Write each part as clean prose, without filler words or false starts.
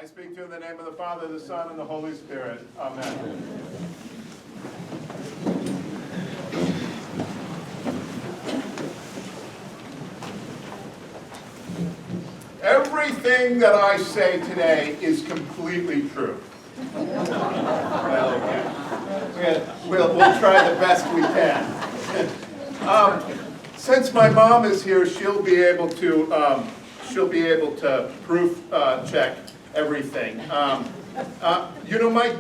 I speak to you in the name of the Father, the Son, and the Holy Spirit. Amen. Everything that I say today is completely true. Well, okay. We'll try the best we can. Since my mom is here, she'll be able to proof check everything. My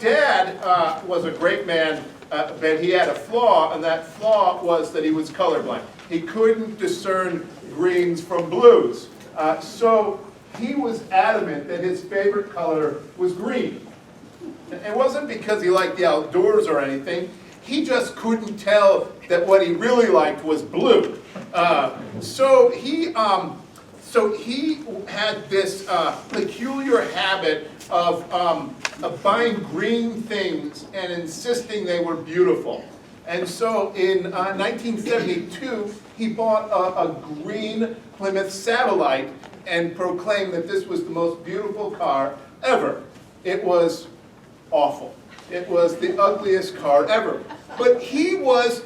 dad was a great man, but he had a flaw, and that flaw was that he was colorblind. He couldn't discern greens from blues. So he was adamant that his favorite color was green. It wasn't because he liked the outdoors or anything. He just couldn't tell that what he really liked was blue. So he had this peculiar habit of buying green things and insisting they were beautiful. And so in 1972, he bought a green Plymouth Satellite and proclaimed that this was the most beautiful car ever. It was awful. It was the ugliest car ever. But he was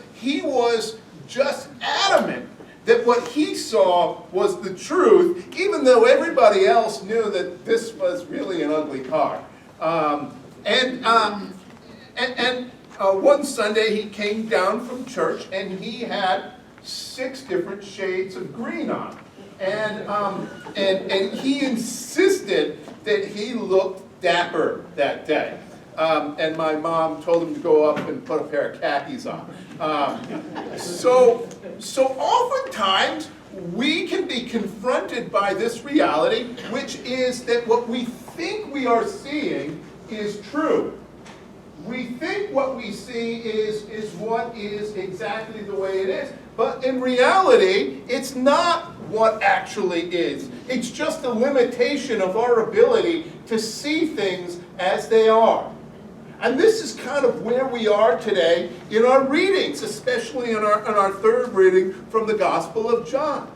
just adamant that what he saw was the truth, even though everybody else knew that this was really an ugly car. One Sunday he came down from church and he had 6 different shades of green on, and he insisted that he looked dapper that day. And my mom told him to go up and put a pair of khakis on. So oftentimes we can be confronted by this reality, which is that what we think we are seeing is true. We think what we see is what is exactly the way it is. But in reality, it's not what actually is. It's just a limitation of our ability to see things as they are. And this is kind of where we are today in our readings, especially in our third reading from the Gospel of John.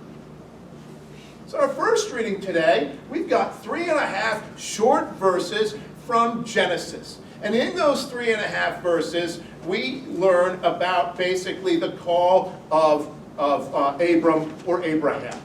So our first reading today, we've got 3.5 short verses from Genesis. And in those 3.5 verses, we learn about basically the call of Abram or Abraham.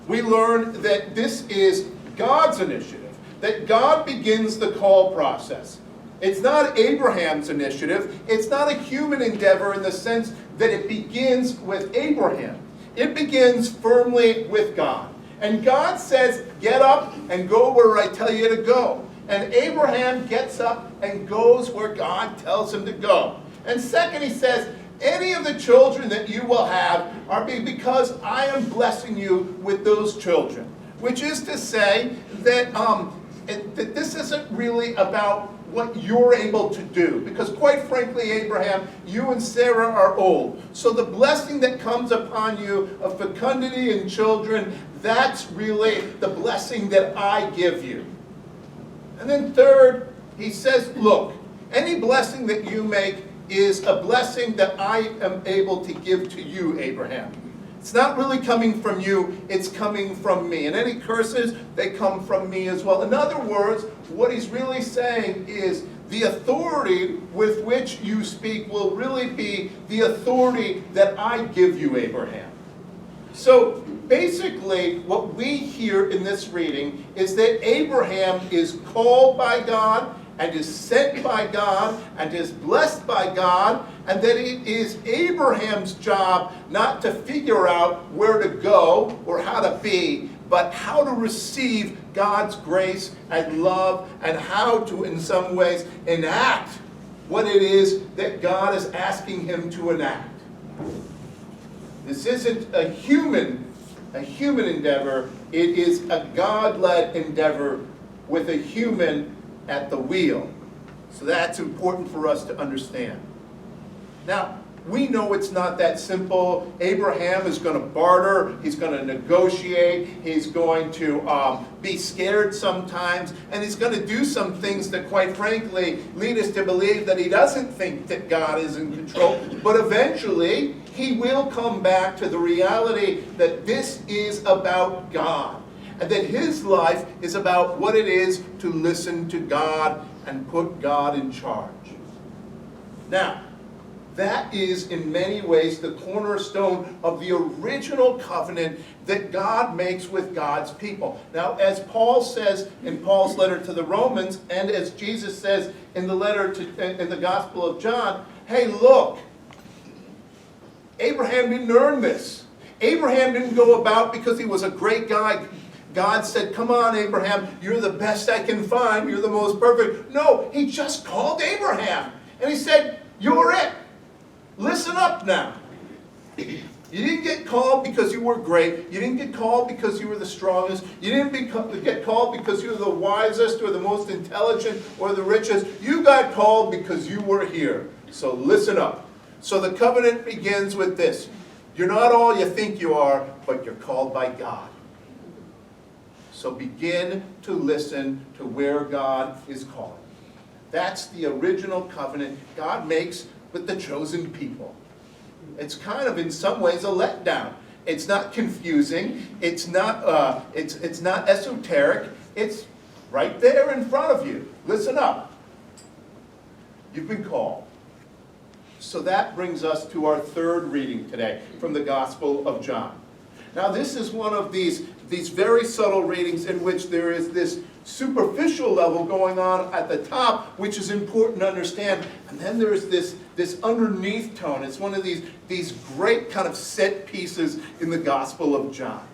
We learn that this is God's initiative, that God begins the call process. It's not Abraham's initiative. It's not a human endeavor in the sense that it begins with Abraham. It begins firmly with God. And God says, get up and go where I tell you to go. And Abraham gets up and goes where God tells him to go. And second, he says, any of the children that you will have are because I am blessing you with those children. Which is to say that this isn't really about what you're able to do. Because quite frankly, Abraham, you and Sarah are old. So the blessing that comes upon you of fecundity and children, that's really the blessing that I give you. And then third, he says, look, any blessing that you make is a blessing that I am able to give to you, Abraham. It's not really coming from you, it's coming from me. And any curses, they come from me as well. In other words, what he's really saying is the authority with which you speak will really be the authority that I give you, Abraham. So basically, what we hear in this reading is that Abraham is called by God and is sent by God and is blessed by God, and that it is Abraham's job not to figure out where to go or how to be, but how to receive God's grace and love and how to, in some ways, enact what it is that God is asking him to enact. This isn't a human endeavor. It is a God-led endeavor with a human at the wheel. So that's important for us to understand. Now, we know it's not that simple. Abraham is going to barter. He's going to negotiate. He's going to be scared sometimes. And he's going to do some things that, quite frankly, lead us to believe that he doesn't think that God is in control. But eventually, he will come back to the reality that this is about God. and that his life is about what it is to listen to God and put God in charge. Now, that is in many ways the cornerstone of the original covenant that God makes with God's people. Now, as Paul says in Paul's letter to the Romans, and as Jesus says in the letter in the Gospel of John, hey, look, Abraham didn't earn this. Abraham didn't go about because he was a great guy. God said, come on, Abraham, you're the best I can find. You're the most perfect. No, he just called Abraham. And he said, you're it. Listen up now. You didn't get called because you were great. You didn't get called because you were the strongest. You didn't get called because you were the wisest or the most intelligent or the richest. You got called because you were here. So listen up. So the covenant begins with this. You're not all you think you are, but you're called by God. So begin to listen to where God is calling. That's the original covenant God makes with the chosen people. It's kind of, in some ways, a letdown. It's not confusing. It's not it's not esoteric. It's right there in front of you. Listen up. You've been called. So that brings us to our third reading today from the Gospel of John. Now, this is one of these very subtle readings in which there is this superficial level going on at the top, which is important to understand. And then there's this underneath tone. It's one of these great kind of set pieces in the Gospel of John.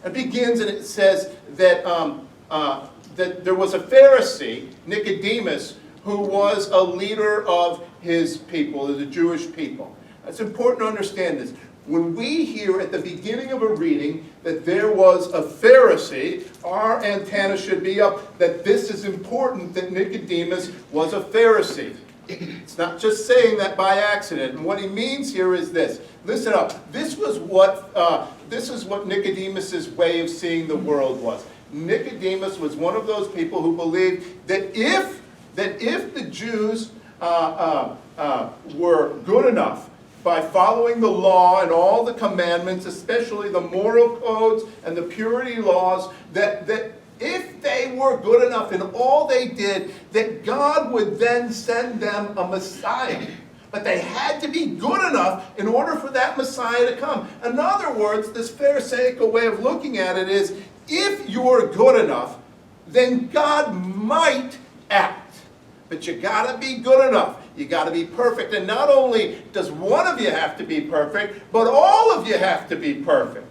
It begins and it says that, that there was a Pharisee, Nicodemus, who was a leader of his people, the Jewish people. It's important to understand this. When we hear at the beginning of a reading that there was a Pharisee, our antenna should be up that this is important, that Nicodemus was a Pharisee. It's not just saying that by accident. And what he means here is this. Listen up. This is what Nicodemus's way of seeing the world was. Nicodemus was one of those people who believed that if the Jews were good enough by following the law and all the commandments, especially the moral codes and the purity laws, that if they were good enough in all they did, that God would then send them a Messiah. But they had to be good enough in order for that Messiah to come. In other words, this Pharisaical way of looking at it is, if you're good enough, then God might act. But you got to be good enough. You got to be perfect. And not only does one of you have to be perfect, but all of you have to be perfect.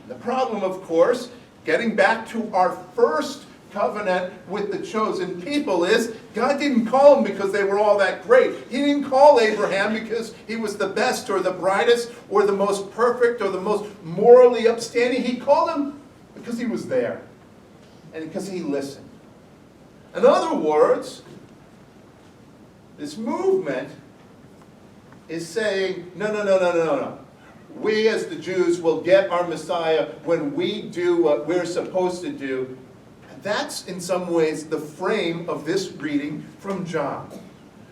The problem, of course, getting back to our first covenant with the chosen people, is God didn't call them because they were all that great. He didn't call Abraham because he was the best or the brightest or the most perfect or the most morally upstanding. He called him because he was there and because he listened. In other words, this movement is saying, no. We as the Jews will get our Messiah when we do what we're supposed to do. And that's in some ways the frame of this reading from John.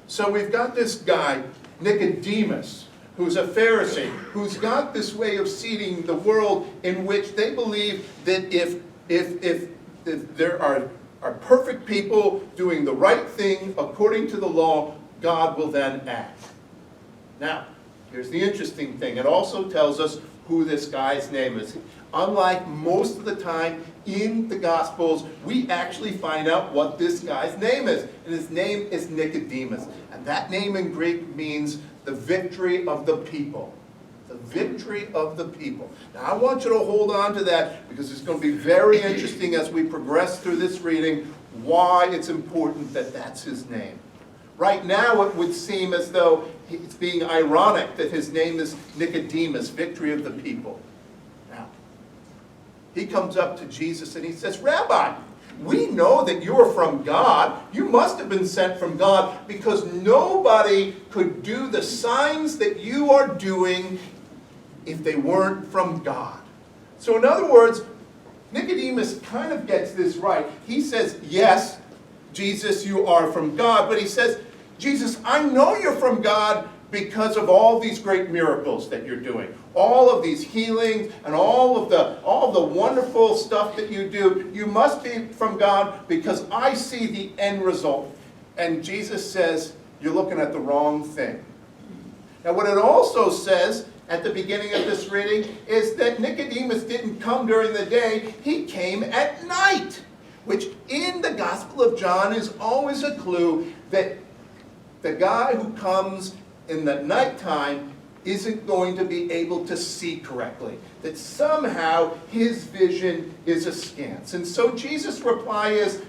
So we've got this guy, Nicodemus, who's a Pharisee, who's got this way of seeing the world in which they believe that if there are perfect people doing the right thing according to the law, God will then act. Now, here's the interesting thing. It also tells us who this guy's name is. Unlike most of the time in the Gospels, we actually find out what this guy's name is. And his name is Nicodemus. And that name in Greek means the victory of the people. The victory of the people. Now, I want you to hold on to that because it's going to be very interesting as we progress through this reading why it's important that that's his name. Right now, it would seem as though it's being ironic that his name is Nicodemus, victory of the people. Now, he comes up to Jesus and he says, Rabbi, we know that you're from God. You must have been sent from God because nobody could do the signs that you are doing if they weren't from God. So in other words, Nicodemus kind of gets this right. He says, yes, Jesus, you are from God. But he says, Jesus, I know you're from God because of all these great miracles that you're doing. all of these healings and all of the wonderful stuff that you do, you must be from God because I see the end result. And Jesus says, you're looking at the wrong thing. Now what it also says at the beginning of this reading is that Nicodemus didn't come during the day, he came at night, which in the Gospel of John is always a clue that the guy who comes in the nighttime isn't going to be able to see correctly, that somehow his vision is askance. And so Jesus' reply is,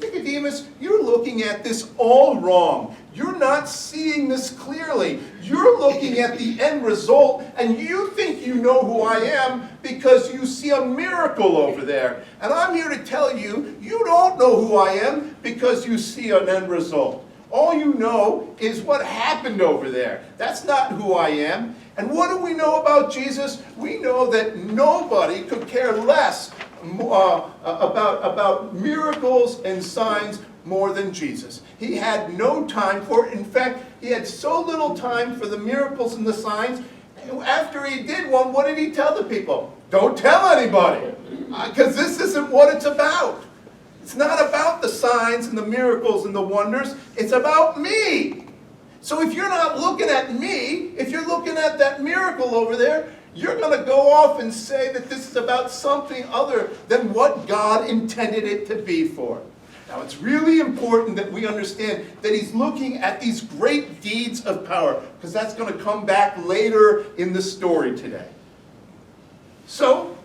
Nicodemus, you're looking at this all wrong. You're not seeing this clearly. You're looking at the end result, and you think you know who I am because you see a miracle over there. And I'm here to tell you, you don't know who I am because you see an end result. All you know is what happened over there. That's not who I am. And what do we know about Jesus? We know that nobody could care less about miracles and signs more than Jesus. He had no time for it. In fact, he had so little time for the miracles and the signs. After he did one, what did he tell the people? Don't tell anybody, because this isn't what it's about. It's not about the signs and the miracles and the wonders. It's about me. So if you're not looking at me, if you're looking at that miracle over there, you're going to go off and say that this is about something other than what God intended it to be for. Now it's really important that we understand that he's looking at these great deeds of power, because that's going to come back later in the story today. So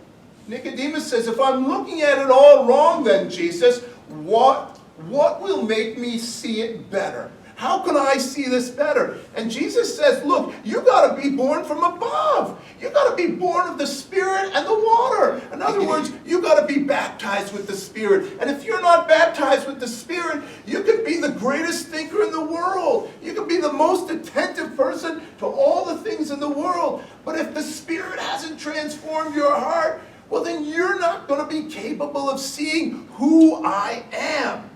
Nicodemus says, if I'm looking at it all wrong then, Jesus, what will make me see it better? How can I see this better? And Jesus says, look, you got to be born from above. You got to be born of the Spirit and the water. In other words, you got to be baptized with the Spirit. And if you're not baptized with the Spirit, you could be the greatest thinker in the world. You could be the most attentive person to all the things in the world. But if the Spirit hasn't transformed your heart, well, then you're not going to be capable of seeing who I am.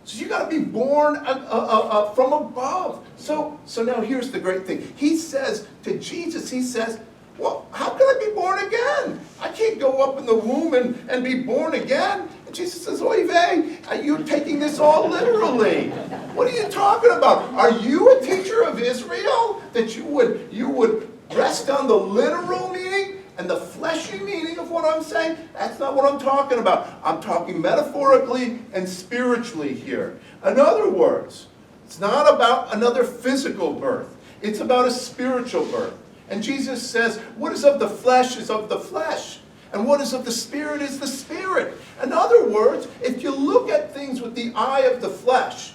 So you got to be born from above. So now here's the great thing. He says to Jesus, he says, well, how can I be born again? I can't go up in the womb and be born again. And Jesus says, oy vey, are you taking this all literally? What are you talking about? Are you a teacher of Israel? That you would rest on the literal meaning and the fleshy meaning of what I'm saying? That's not what I'm talking about. I'm talking metaphorically and spiritually here. In other words, it's not about another physical birth. It's about a spiritual birth. And Jesus says, what is of the flesh is of the flesh. And what is of the Spirit is the Spirit. In other words, if you look at things with the eye of the flesh,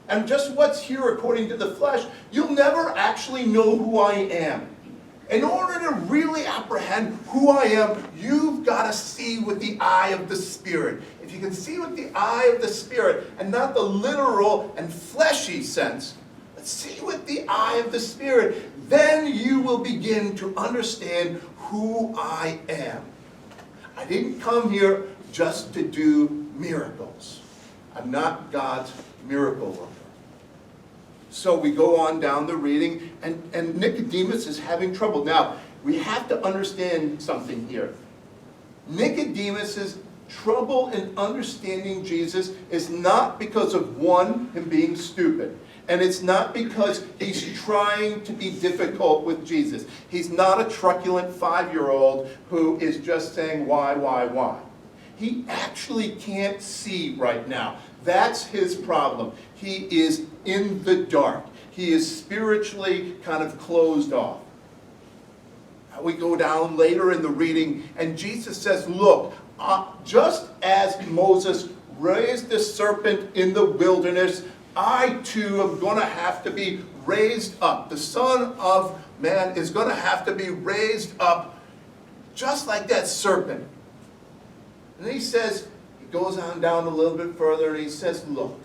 and just what's here according to the flesh, you'll never actually know who I am. In order to really apprehend who I am, you've got to see with the eye of the Spirit. If you can see with the eye of the Spirit, and not the literal and fleshy sense, but see with the eye of the Spirit, then you will begin to understand who I am. I didn't come here just to do miracles. I'm not God's miracle worker. So we go on down the reading, and Nicodemus is having trouble. Now, we have to understand something here. Nicodemus's trouble in understanding Jesus is not because of, one, him being stupid. And it's not because he's trying to be difficult with Jesus. He's not a truculent 5-year-old who is just saying, why? He actually can't see right now. That's his problem. He is in the dark. He is spiritually kind of closed off. We go down later in the reading, and Jesus says, look, just as Moses raised the serpent in the wilderness, I too am going to have to be raised up. The Son of Man is going to have to be raised up just like that serpent. And then he says, he goes on down a little bit further, and he says, look,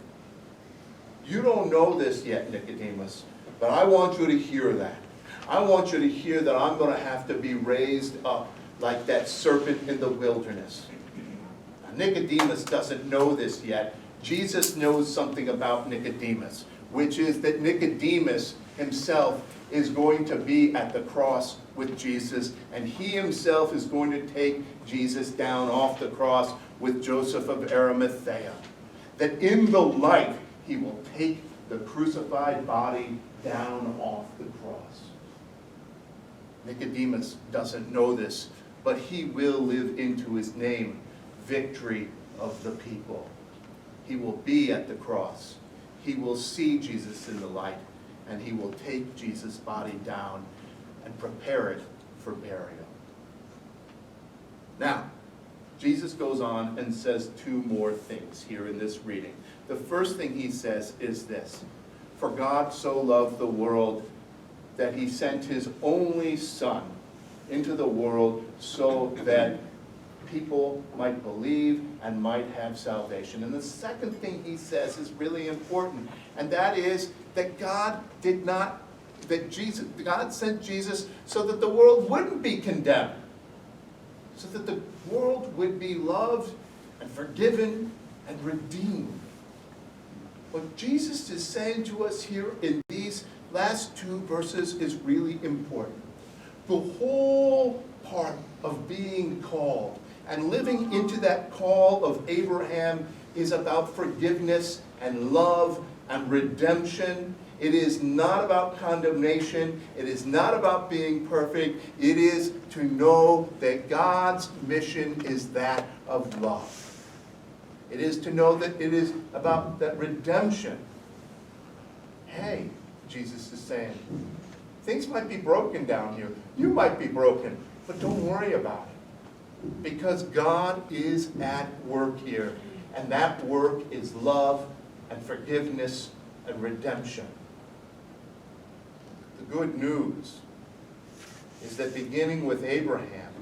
you don't know this yet, Nicodemus, but I want you to hear that. I want you to hear that I'm going to have to be raised up like that serpent in the wilderness. Now, Nicodemus doesn't know this yet. Jesus knows something about Nicodemus, which is that Nicodemus himself is going to be at the cross with Jesus, and he himself is going to take Jesus down off the cross with Joseph of Arimathea. That in the light, he will take the crucified body down off the cross. Nicodemus doesn't know this, but he will live into his name, victory of the people. He will be at the cross. He will see Jesus in the light, and he will take Jesus' body down and prepare it for burial. Now, Jesus goes on and says two more things here in this reading. The first thing he says is this: "For God so loved the world that he sent his only Son into the world so that people might believe and might have salvation." And the second thing he says is really important, and that is that God sent Jesus so that the world wouldn't be condemned, so that the world would be loved and forgiven and redeemed. What Jesus is saying to us here in these last two verses is really important. The whole part of being called and living into that call of Abraham is about forgiveness and love and redemption. It is not about condemnation. It is not about being perfect. It is to know that God's mission is that of love. It is to know that it is about that redemption. Hey, Jesus is saying, things might be broken down here. You might be broken, but don't worry about it. Because God is at work here. And that work is love and forgiveness and redemption. The good news is that beginning with Abraham,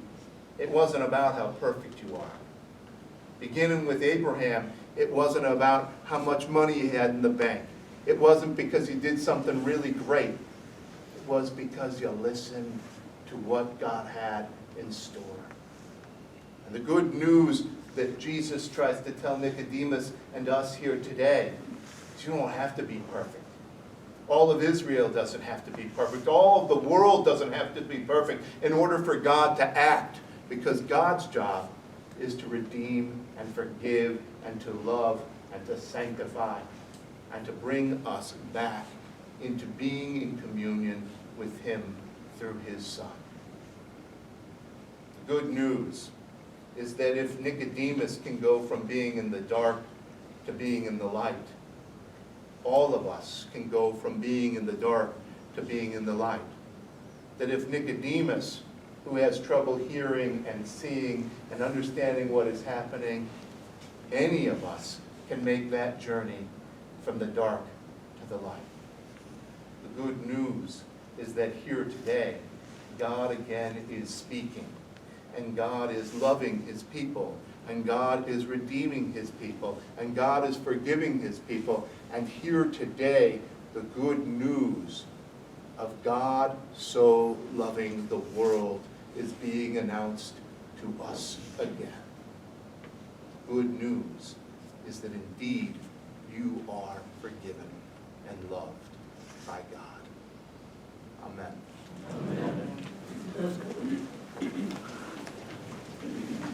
it wasn't about how perfect you are. Beginning with Abraham, it wasn't about how much money he had in the bank. It wasn't because he did something really great. It was because you listened to what God had in store. And the good news that Jesus tries to tell Nicodemus and us here today is you don't have to be perfect. All of Israel doesn't have to be perfect. All of the world doesn't have to be perfect in order for God to act, because God's job is to redeem and forgive and to love and to sanctify and to bring us back into being in communion with him through his Son. The good news is that if Nicodemus can go from being in the dark to being in the light, all of us can go from being in the dark to being in the light. That if Nicodemus, who has trouble hearing and seeing and understanding what is happening, any of us can make that journey from the dark to the light. The good news is that here today, God again is speaking, and God is loving his people, and God is redeeming his people, and God is forgiving his people. And here today, the good news of God so loving the world is being announced to us again. Good news is that indeed you are forgiven and loved by God. Amen. Amen.